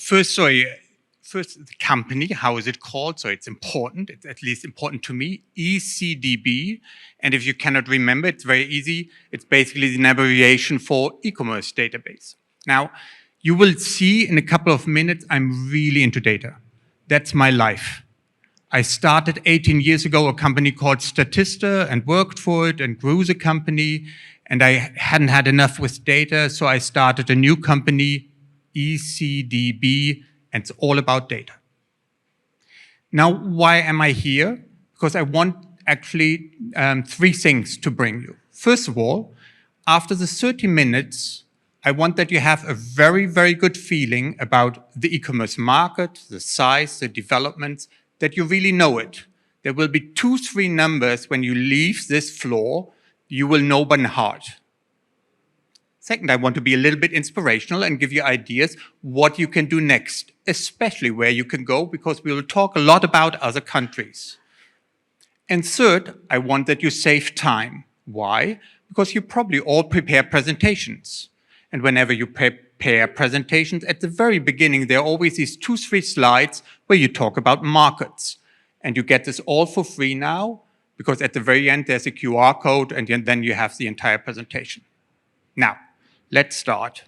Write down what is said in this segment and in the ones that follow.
first, the company, how is it called? So it's important, it's at least important to me, ECDB. And if you cannot remember, it's very easy. It's basically the abbreviation for e-commerce database. Now, you will see in a couple of minutes, I'm really into data. That's my life. I started 18 years ago a company called Statista and worked for it and grew the company. And I hadn't had enough with data, so I started a new company, ECDB, and it's all about data. Now, why am I here? Because I want actually 3 things to bring you. First of all, after the 30 minutes, I want that you have a very, very good feeling about the e-commerce market, the size, the developments, that you really know it. There will be 2, 3 numbers when you leave this floor, you will know by heart. Second, I want to be a little bit inspirational and give you ideas what you can do next, especially where you can go, because we will talk a lot about other countries. And third, I want that you save time. Why? Because you probably all prepare presentations. And whenever you prepare presentations, at the very beginning, there are always these 2, 3 slides where you talk about markets. And you get this all for free now, because at the very end, there's a QR code, and then you have the entire presentation. Now, let's start.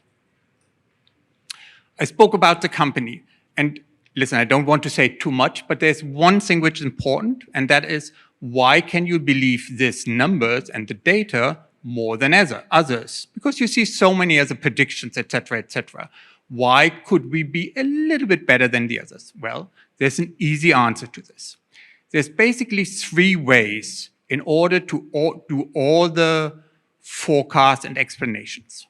I spoke about the company. And listen, I don't want to say too much, but there's one thing which is important, and that is, why can you believe these numbers and the data more than others? Because you see so many other predictions, etc., etc. Why could we be a little bit better than the others? Well, there's an easy answer to this. There's basically 3 ways in order to do all the forecasts and explanations.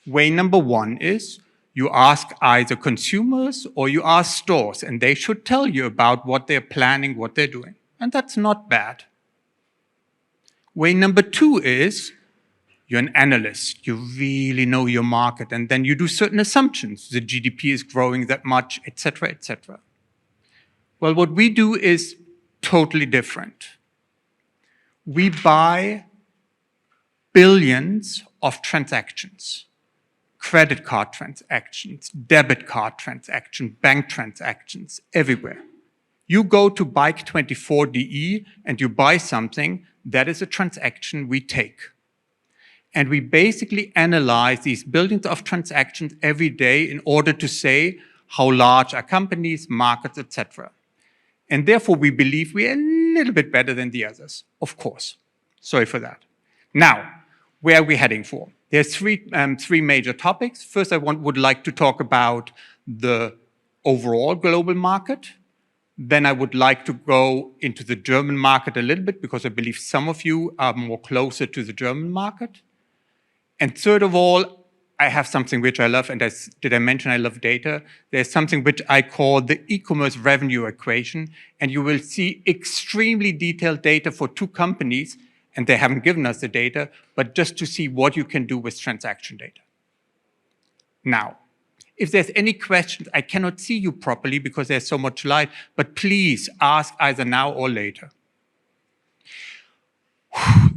Way number 1 is you ask either consumers or you ask stores, and they should tell you about what they're planning, what they're doing. And that's not bad. Way number 2 is you're an analyst. You really know your market, and then you do certain assumptions. The GDP is growing that much, etc., etc. Well, what we do is totally different. We buy billions of transactions, credit card transactions, debit card transactions, bank transactions, everywhere. You go to bike24.de and you buy something, that is a transaction we take. And we basically analyze these billions of transactions every day in order to say how large are companies, markets, etc. And therefore, we believe we are a little bit better than the others, of course. Sorry for that. Now, where are we heading for? There's 3 major topics. First, I would like to talk about the overall global market. Then I would like to go into the German market a little bit, because I believe some of you are more closer to the German market. And third of all, I have something which I love, and did I mention I love data? There's something which I call the e-commerce revenue equation, and you will see extremely detailed data for 2 companies, and they haven't given us the data, but just to see what you can do with transaction data. Now, if there's any questions, I cannot see you properly because there's so much light, but please ask either now or later.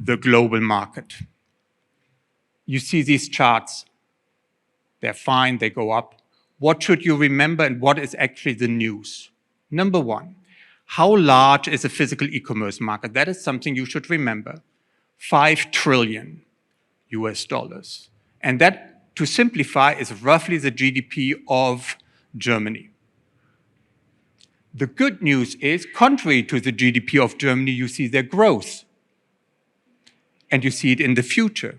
The global market. You see these charts. They're fine, they go up. What should you remember, and what is actually the news? Number 1, how large is the physical e-commerce market? That is something you should remember. $5 trillion US dollars. And that, to simplify, is roughly the GDP of Germany. The good news is, contrary to the GDP of Germany, you see their growth. And you see it in the future.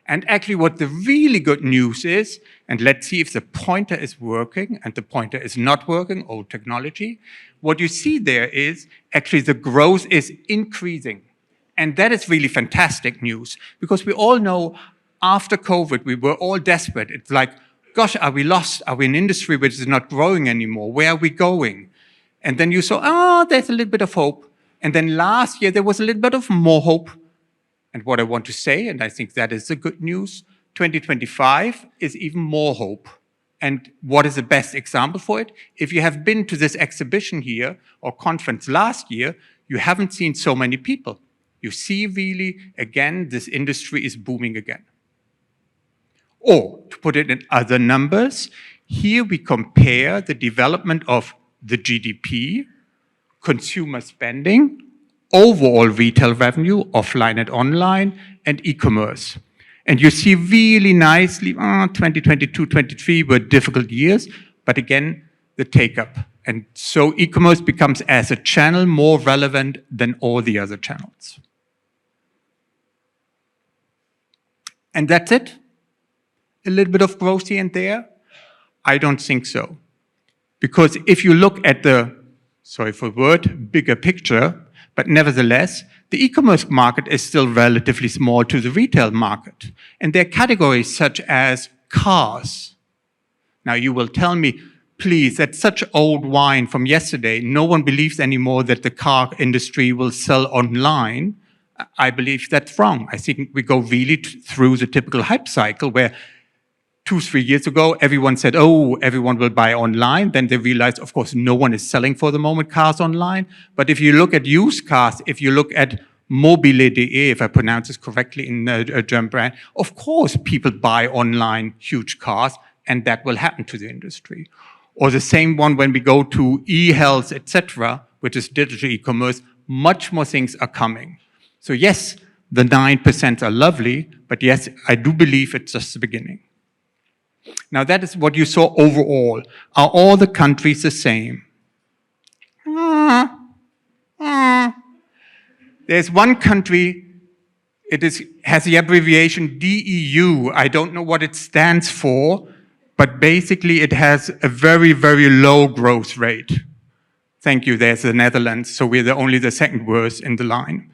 And actually what the really good news is, and let's see if the pointer is working, and the pointer is not working, old technology, what you see there is actually the growth is increasing. And that is really fantastic news, because we all know after COVID, we were all desperate. It's like, gosh, are we lost? Are we an industry which is not growing anymore? Where are we going? And then you saw, there's a little bit of hope. And then last year, there was a little bit of more hope. And what I want to say, and I think that is the good news, 2025 is even more hope. And what is the best example for it? If you have been to this exhibition here or conference last year, you haven't seen so many people. You see really, again, this industry is booming again. Or, to put it in other numbers, Here we compare the development of the GDP, consumer spending, overall retail revenue, offline and online, and e-commerce. And you see really nicely, 2022, 23 were difficult years, but again, the take-up. And so e-commerce becomes as a channel more relevant than all the other channels. And that's it? A little bit of growth here and there? I don't think so. Because if you look at the, sorry for the word, bigger picture, but nevertheless, the e-commerce market is still relatively small to the retail market. And there are categories such as cars. Now you will tell me, please, that's such old wine from yesterday. No one believes anymore that the car industry will sell online. I believe that's wrong. I think we go really through the typical hype cycle where 2-3 years ago, everyone said, oh, everyone will buy online. Then they realized, of course, no one is selling for the moment cars online. But if you look at used cars, if you look at mobile.de, if I pronounce this correctly in a German brand, of course, people buy online huge cars, and that will happen to the industry. Or the same one when we go to e-health, etc., which is digital e-commerce, much more things are coming. So yes, the 9% are lovely, but yes, I do believe it's just the beginning. Now that is what you saw overall. Are all the countries the same? There's one country, has the abbreviation DEU. I don't know what it stands for, but basically it has a very, very low growth rate. Thank you, there's the Netherlands, so we're only the second worst in the line.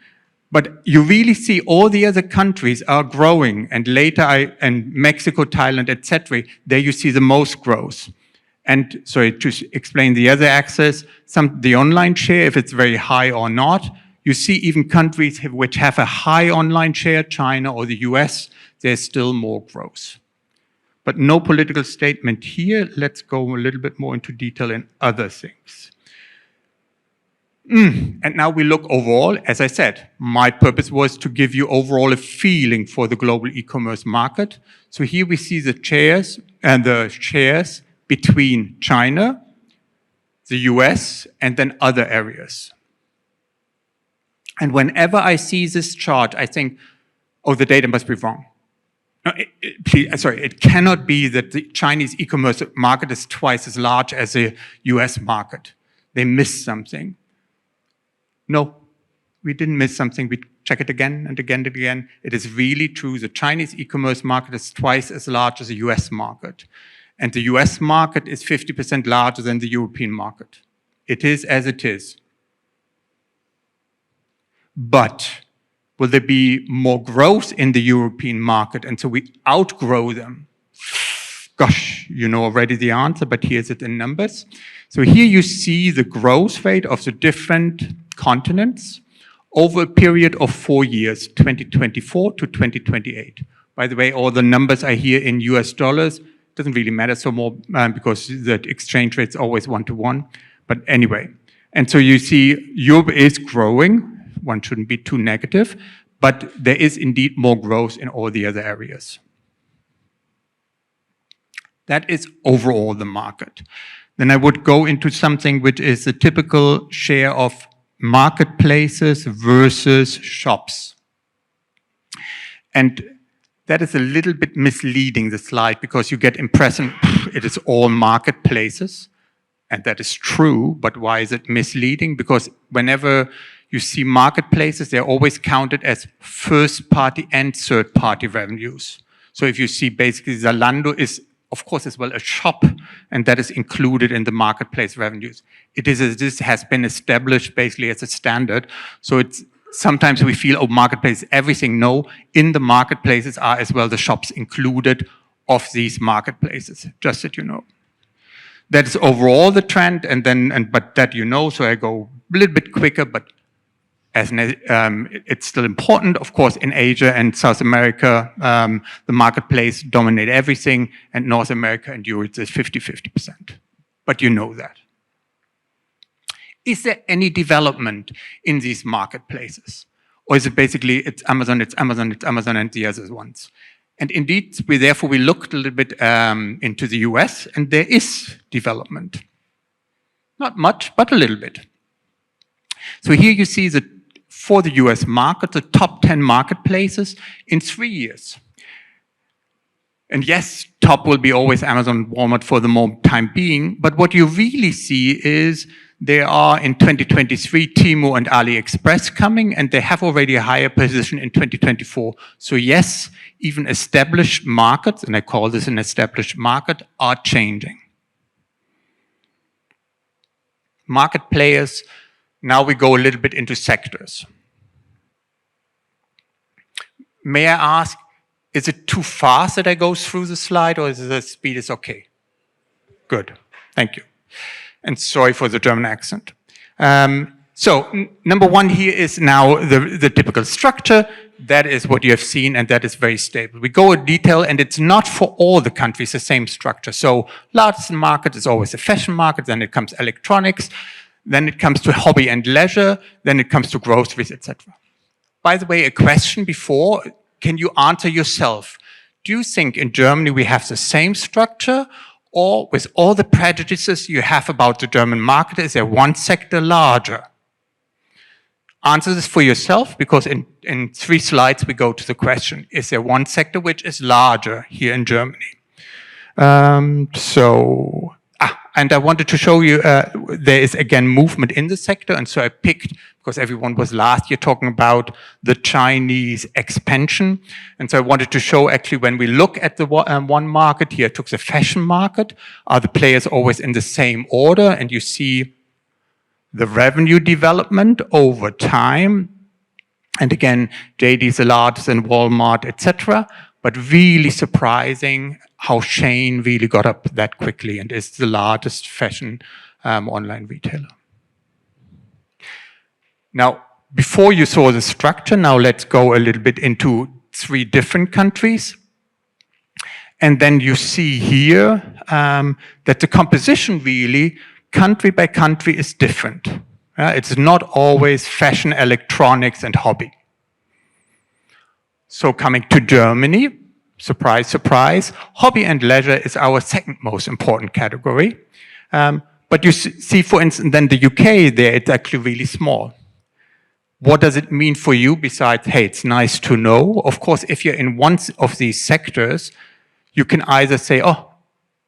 But you really see all the other countries are growing, and later and Mexico, Thailand, etc. There you see the most growth. And sorry, to explain the other axis, the online share, if it's very high or not, you see even countries which have a high online share, China or the US, there's still more growth. But no political statement here. Let's go a little bit more into detail in other things. And now we look overall. As I said, my purpose was to give you overall a feeling for the global e-commerce market. So here we see the shares between China, the US, and then other areas. And whenever I see this chart, I think, oh, the data must be wrong. No, it cannot be that the Chinese e-commerce market is twice as large as the US market. They missed something. No, we didn't miss something. We check it again and again and again. It is really true. The Chinese e-commerce market is twice as large as the US market. And the US market is 50% larger than the European market. It is as it is. But will there be more growth in the European market and so we outgrow them? Gosh, you know already the answer, but here's it in numbers. So here you see the growth rate of the different continents over a period of 4 years, 2024 to 2028. By the way, all the numbers are here in US dollars. Doesn't really matter so more because the exchange rate's always 1-to-1. But anyway, and so you see Europe is growing. One shouldn't be too negative, but there is indeed more growth in all the other areas. That is overall the market. Then I would go into something which is the typical share of marketplaces versus shops. And that is a little bit misleading, the slide, because you get impression it is all marketplaces. And that is true, but why is it misleading? Because whenever you see marketplaces, they're always counted as first-party and third-party revenues. So if you see basically Zalando is, of course, as well a shop, and that is included in the marketplace revenues. This has been established basically as a standard. So it's sometimes we feel, oh, marketplace, everything. No, in the marketplaces are as well the shops included of these marketplaces, just that you know. That is overall the trend, but that you know, so I go a little bit quicker, but it's still important, of course, in Asia and South America, the marketplace dominate everything, and North America and Europe is 50-50%. But you know that. Is there any development in these marketplaces? Or is it basically, it's Amazon, and the other ones? And indeed, therefore, we looked a little bit into the US, and there is development. Not much, but a little bit. So here you see that for the US market, the top 10 marketplaces in 3 years. And yes, top will be always Amazon and Walmart for the time being, but what you really see is there are in 2023 Temu and AliExpress coming, and they have already a higher position in 2024. So yes, even established markets, and I call this an established market, are changing. Market players, now we go a little bit into sectors. May I ask, is it too fast that I go through the slide, or is the speed is okay? Good, thank you. And sorry for the German accent. So number one here is now the typical structure. That is what you have seen, and that is very stable. We go in detail, and it's not for all the countries the same structure. So largest market is always a fashion market, then it comes electronics, then it comes to hobby and leisure, then it comes to groceries, etc. By the way, a question before, can you answer yourself? Do you think in Germany we have the same structure, or with all the prejudices you have about the German market, is there one sector larger? Answer this for yourself, because in 3 slides we go to the question, is there one sector which is larger here in Germany? And I wanted to show you, there is again movement in the sector, and so I picked, because everyone was last year talking about the Chinese expansion, and so I wanted to show actually when we look at the one market here, I took the fashion market, are the players always in the same order, and you see the revenue development over time, and again, JD's the largest and Walmart, etc., but really surprising how Shein really got up that quickly and is the largest fashion online retailer. Now, before you saw the structure, now let's go a little bit into 3 different countries. And then you see here that the composition really, country by country, is different. It's not always fashion, electronics, and hobby. So coming to Germany, surprise, surprise, hobby and leisure is our second most important category. But you see, for instance, then the UK there, it's actually really small. What does it mean for you besides, hey, it's nice to know? Of course, if you're in one of these sectors, you can either say, oh,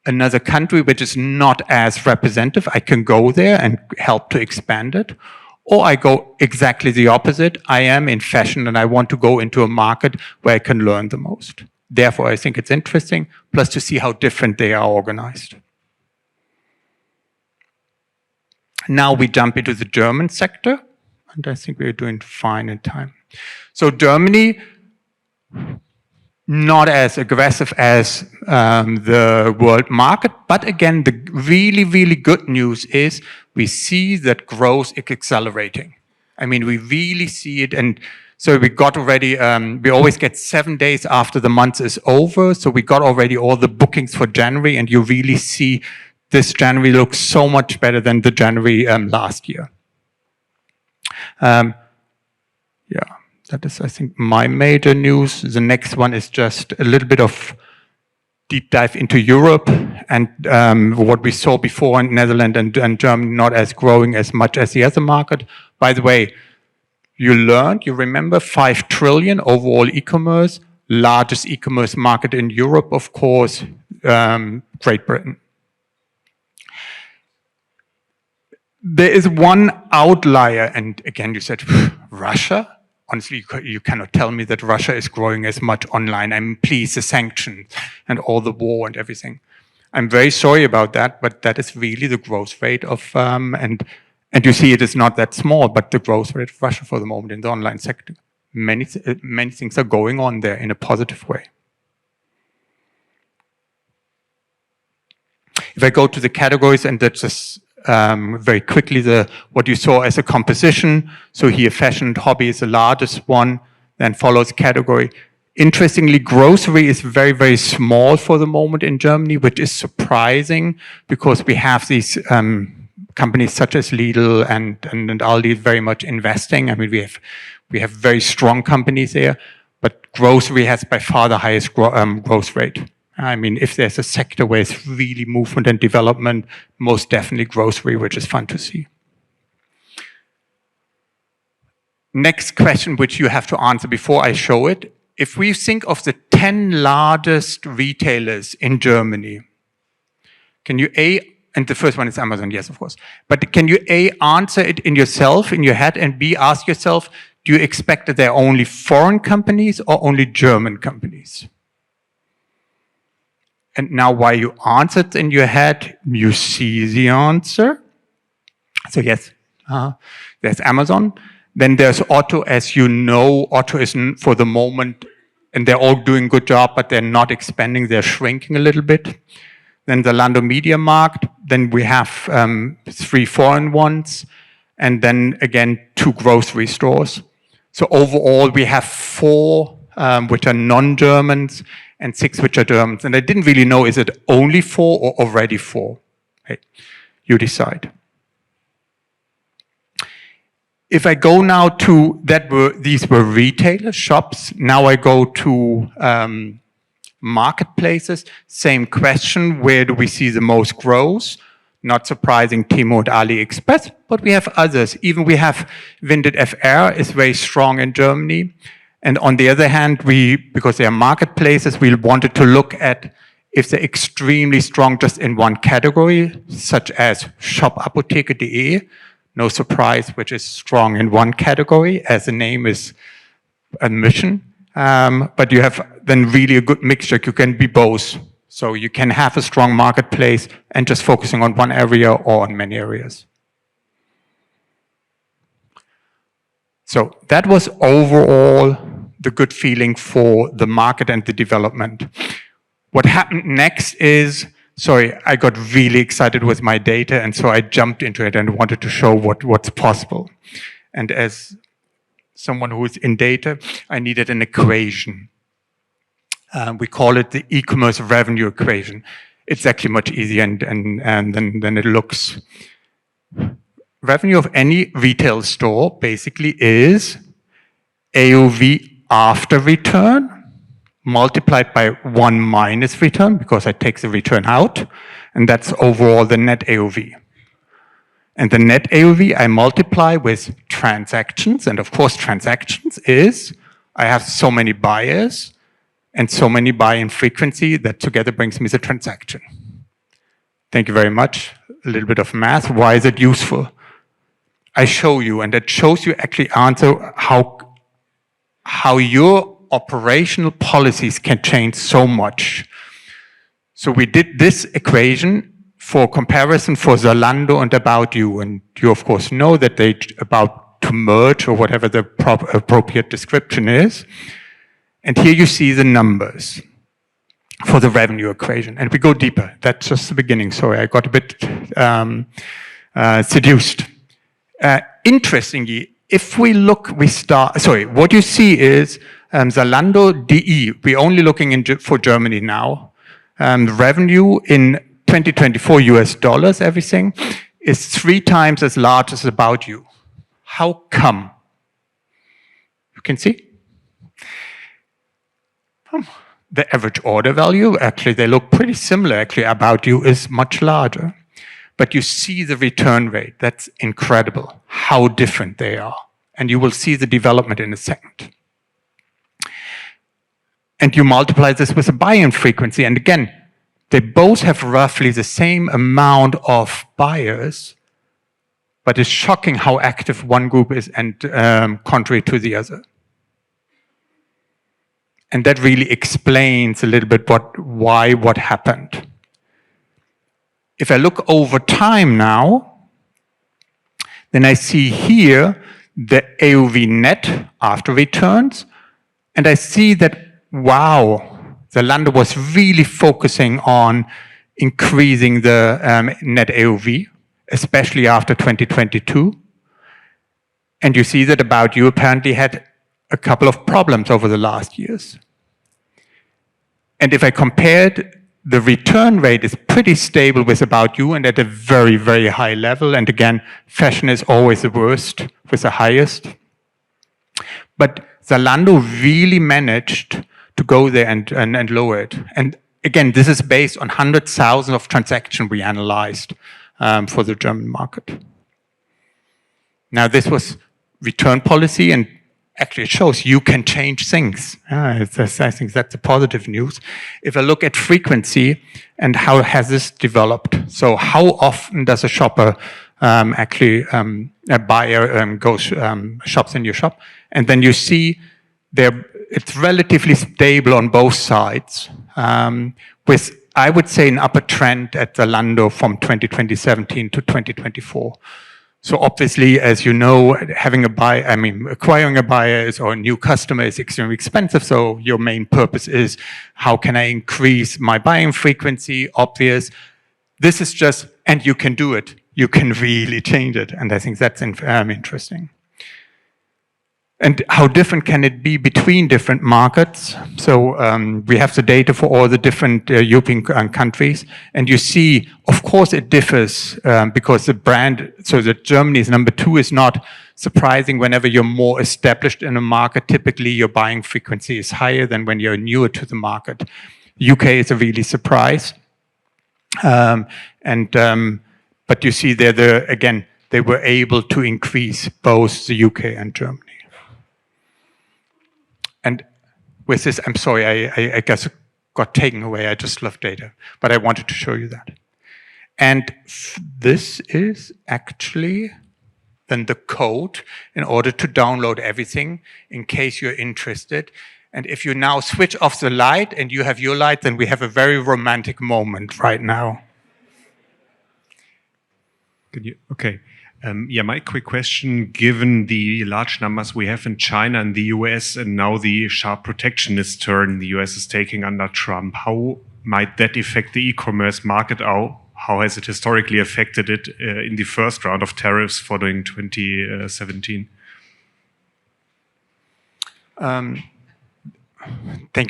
another country which is not as representative, I can go there and help to expand it. Or I go exactly the opposite. I am in fashion and I want to go into a market where I can learn the most. Therefore, I think it's interesting, plus to see how different they are organized. Now we jump into the German sector, and I think we're doing fine in time. So Germany, not as aggressive as the world market, but again, the really, really good news is we see that growth is accelerating. I mean, we really see it, and so we got already, we always get 7 days after the month is over, so we got already all the bookings for January, and you really see this January looks so much better than the January last year. Yeah, that is, I think, my major news. The next one is just a little bit of deep dive into Europe and what we saw before in Netherlands and Germany not as growing as much as the other market. By the way, you remember 5 trillion overall e-commerce, largest e-commerce market in Europe, of course, Great Britain. There is one outlier, and again, you said Russia. Honestly, you cannot tell me that Russia is growing as much online. I'm pleased the sanctions and all the war and everything. I'm very sorry about that, but that is really the growth rate of, and you see it is not that small, but the growth rate of Russia for the moment in the online sector. Many things are going on there in a positive way. If I go to the categories, and that's just very quickly what you saw as a composition. So here fashion and hobby is the largest one, then follows category. Interestingly, grocery is very, very small for the moment in Germany, which is surprising because we have these companies such as Lidl and Aldi very much investing. I mean, we have very strong companies there. but grocery has by far the highest growth rate. I mean, if there's a sector where it's really movement and development, most definitely grocery, which is fun to see. Next question, which you have to answer before I show it. If we think of the 10 largest retailers in Germany, can you and the first one is Amazon, yes, of course. But can you answer it in yourself, in your head, and B, ask yourself, do you expect that they're only foreign companies or only German companies? And now while you answered in your head, you see the answer. So yes, there's Amazon. Then there's Otto, as you know. Otto isn't for the moment, and they're all doing a good job, but they're not expanding, they're shrinking a little bit. Then the Zalando Media Markt. Then we have 3 foreign ones, and then again 2 grocery stores. So overall, we have 4 which are non-Germans and 6 which are Germans. And I didn't really know, is it only 4 or already 4? Hey, you decide. If I go now to, these were retailer shops. Now I go to marketplaces. Same question, where do we see the most growth? Not surprising, Temu and AliExpress, but we have others. Even we have Vinted FR is very strong in Germany. And on the other hand, because they are marketplaces, we wanted to look at if they're extremely strong just in one category, such as shopapotheke.de. No surprise, which is strong in one category, as the name is admission. But you have then really a good mixture. You can be both. So you can have a strong marketplace and just focusing on one area or on many areas. So that was overall the good feeling for the market and the development. What happened next is, sorry, I got really excited with my data, and so I jumped into it and wanted to show what's possible. And as someone who is in data, I needed an equation. We call it the e-commerce revenue equation. It's actually much easier than it looks. Revenue of any retail store basically is AOV after return multiplied by 1 minus return, because I take the return out, and that's overall the net AOV. And the net AOV I multiply with transactions, and of course transactions is, I have so many buyers and so many buy-in frequency that together brings me the transaction. Thank you very much. A little bit of math. Why is it useful? I show you, and that shows you actually answer how your operational policies can change so much. So we did this equation for comparison for Zalando and About You, and you of course know that they're about to merge or whatever the appropriate description is. And here you see the numbers for the revenue equation. And we go deeper. That's just the beginning. Sorry, I got a bit seduced. Interestingly, if we look, what you see is Zalando DE. We're only looking for Germany now. Revenue in 2024 US dollars, everything, is 3 times as large as About You. How come? You can see? The average order value, actually, they look pretty similar. Actually, About You is much larger. But you see the return rate. That's incredible, how different they are. And you will see the development in a second. And you multiply this with a buy-in frequency. And again, they both have roughly the same amount of buyers, but it's shocking how active one group is and contrary to the other. And that really explains a little bit what happened. If I look over time now, then I see here the AOV net after returns, and I see that, wow, Zalando was really focusing on increasing the net AOV, especially after 2022. And you see that About You apparently had a couple of problems over the last years. And if I compared, the return rate is pretty stable with About You and at a very, very high level. And again, fashion is always the worst with the highest. But Zalando really managed to go there and lower it. And again, this is based on hundreds of thousands of transactions we analyzed for the German market. Now, this was return policy, and actually it shows you can change things. I think that's the positive news. If I look at frequency and how has this developed, so how often does a shopper a buyer goes shops in your shop, and then you see it's relatively stable on both sides, with, I would say, an upper trend at Zalando from 2017 to 2024. So obviously, as you know, acquiring a buyer or a new customer is extremely expensive. So your main purpose is, how can I increase my buying frequency? Obvious. This is just, and you can do it. You can really change it. And I think that's interesting. And how different can it be between different markets? So we have the data for all the different European countries. And you see, of course, it differs because the brand, so that Germany is number 2 is not surprising. Whenever you're more established in a market, typically your buying frequency is higher than when you're newer to the market. UK is a really surprise. But you see there, again, they were able to increase both the UK and Germany. And with this, I'm sorry, I guess it got taken away. I just love data, but I wanted to show you that. And this is actually then the code in order to download everything in case you're interested. And if you now switch off the light and you have your light, then we have a very romantic moment right now. Okay. Yeah, my quick question, given the large numbers we have in China and the US, and now the sharp protectionist turn the US is taking under Trump, how might that affect the e-commerce market? How has it historically affected it in the first round of tariffs following 2017? Thank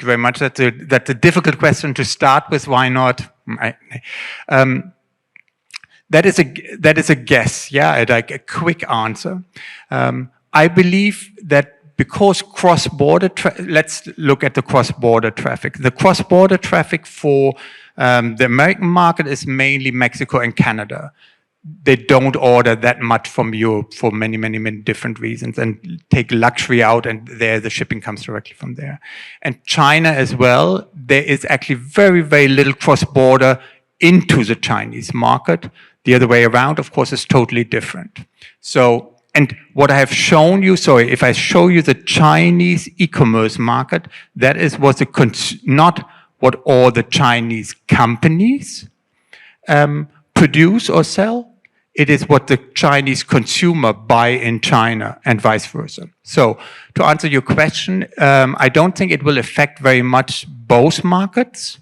you very much. That's a difficult question to start with. Why not? That is a guess, yeah, like a quick answer. I believe that because cross-border, let's look at the cross-border traffic. The cross-border traffic for the American market is mainly Mexico and Canada. They don't order that much from Europe for many, many, many different reasons, and take luxury out, and there the shipping comes directly from there. And China as well, there is actually very, very little cross-border into the Chinese market. The other way around, of course, is totally different. So, and what I have shown you, sorry, if I show you the Chinese e-commerce market, that is not what all the Chinese companies produce or sell. It is what the Chinese consumer buy in China and vice versa. So, to answer your question, I don't think it will affect very much both markets.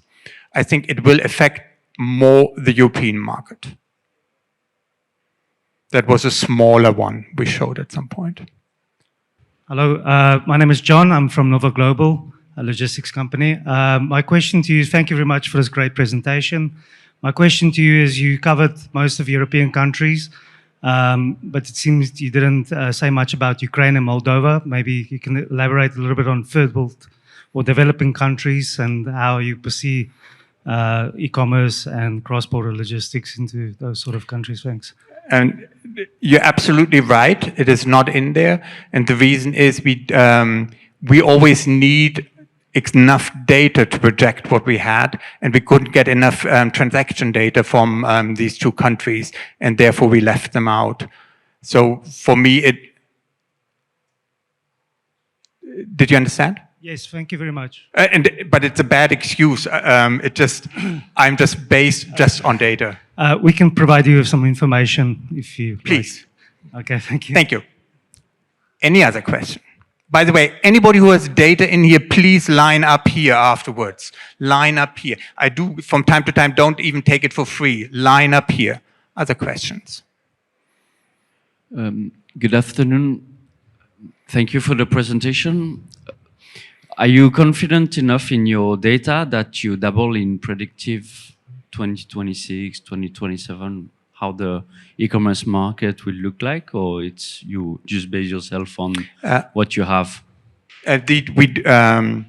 I think it will affect more the European market. That was a smaller one we showed at some point. Hello, my name is John. I'm from Nova Global, a logistics company. My question to you is, thank you very much for this great presentation. My question to you is, you covered most of European countries, but it seems you didn't say much about Ukraine and Moldova. Maybe you can elaborate a little bit on third world or developing countries and how you perceive e-commerce and cross-border logistics into those sort of countries. Thanks. And you're absolutely right. It is not in there, and the reason is we always need enough data to project what we had, and we couldn't get enough transaction data from these two countries, and therefore we left them out. So for me, did you understand? Yes, thank you very much. But it's a bad excuse. I'm just based on data. We can provide you with some information if you please. Like. Okay, thank you. Thank you. Any other question? By the way, anybody who has data in here, please line up here afterwards. Line up here. I do from time to time. Don't even take it for free. Line up here. Other questions? Good afternoon. Thank you for the presentation. Are you confident enough in your data that you double in predictive 2026, 2027, how the e-commerce market will look like, or it's you just base yourself on what you have? Am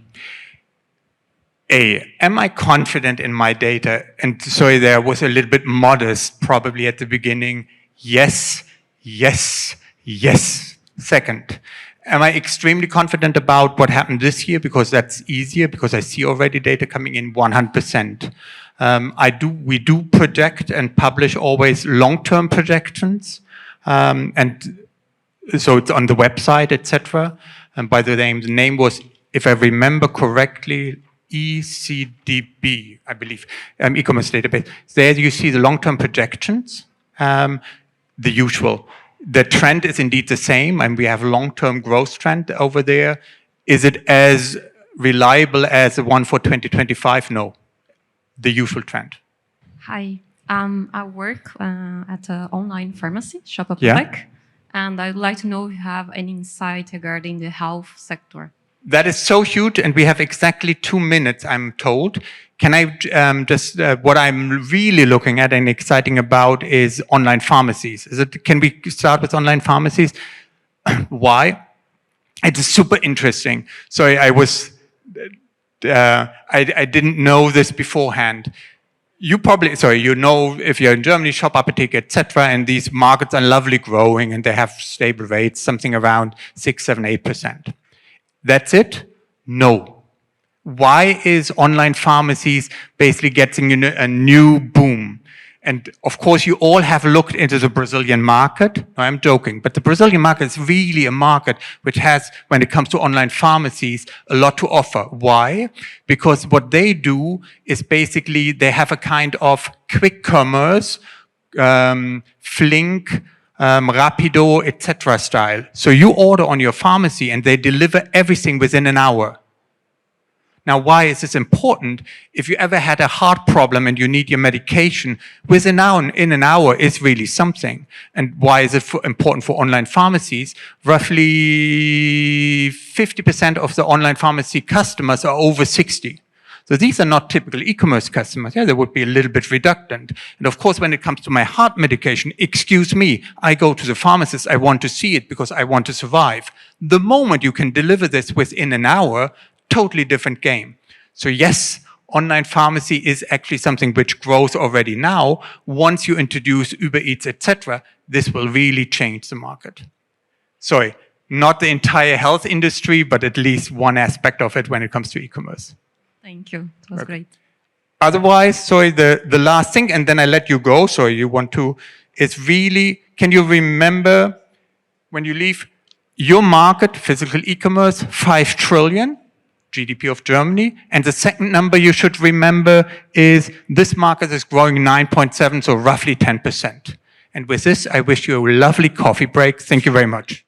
I confident in my data? And sorry, there was a little bit modest probably at the beginning. Yes, yes, yes. Second, am I extremely confident about what happened this year? Because that's easier, because I see already data coming in 100%. We do project and publish always long-term projections. And so it's on the website, etc. And by the name was, if I remember correctly, ECDB, I believe, e-commerce database. There you see the long-term projections, the usual. The trend is indeed the same, and we have long-term growth trend over there. Is it as reliable as the one for 2025? No, the usual trend. Hi, I work at an online pharmacy, Shop Yeah. and I'd like to know if you have any insight regarding the health sector. That is so huge, and we have exactly 2 minutes, I'm told. Can I what I'm really looking at and exciting about is online pharmacies. Can we start with online pharmacies? Why? It is super interesting. So I didn't know this beforehand. You know, if you're in Germany, Shop Apotheke, etc., and these markets are lovely growing and they have stable rates, something around 6, 7, 8%. That's it? No. Why is online pharmacies basically getting a new boom? And of course, you all have looked into the Brazilian market. No, I'm joking, but the Brazilian market is really a market which has, when it comes to online pharmacies, a lot to offer. Why? Because what they do is basically they have a kind of quick commerce, Flink, Rapido, etc. style. So you order on your pharmacy and they deliver everything within an hour. Now, why is this important? If you ever had a heart problem and you need your medication, within an hour is really something. And why is it important for online pharmacies? Roughly 50% of the online pharmacy customers are over 60. So these are not typical e-commerce customers. Yeah, they would be a little bit reluctant. And of course, when it comes to my heart medication, excuse me, I go to the pharmacist, I want to see it because I want to survive. The moment you can deliver this within an hour, totally different game. So yes, online pharmacy is actually something which grows already now. Once you introduce Uber Eats, etc., this will really change the market. Sorry, not the entire health industry, but at least one aspect of it when it comes to e-commerce. Thank you. It was great. Otherwise, sorry, the last thing, and then I let you go, so you want to, is really, can you remember when you leave your market, physical e-commerce, 5 trillion, GDP of Germany, and the second number you should remember is this market is growing 9.7, so roughly 10%. And with this, I wish you a lovely coffee break. Thank you very much.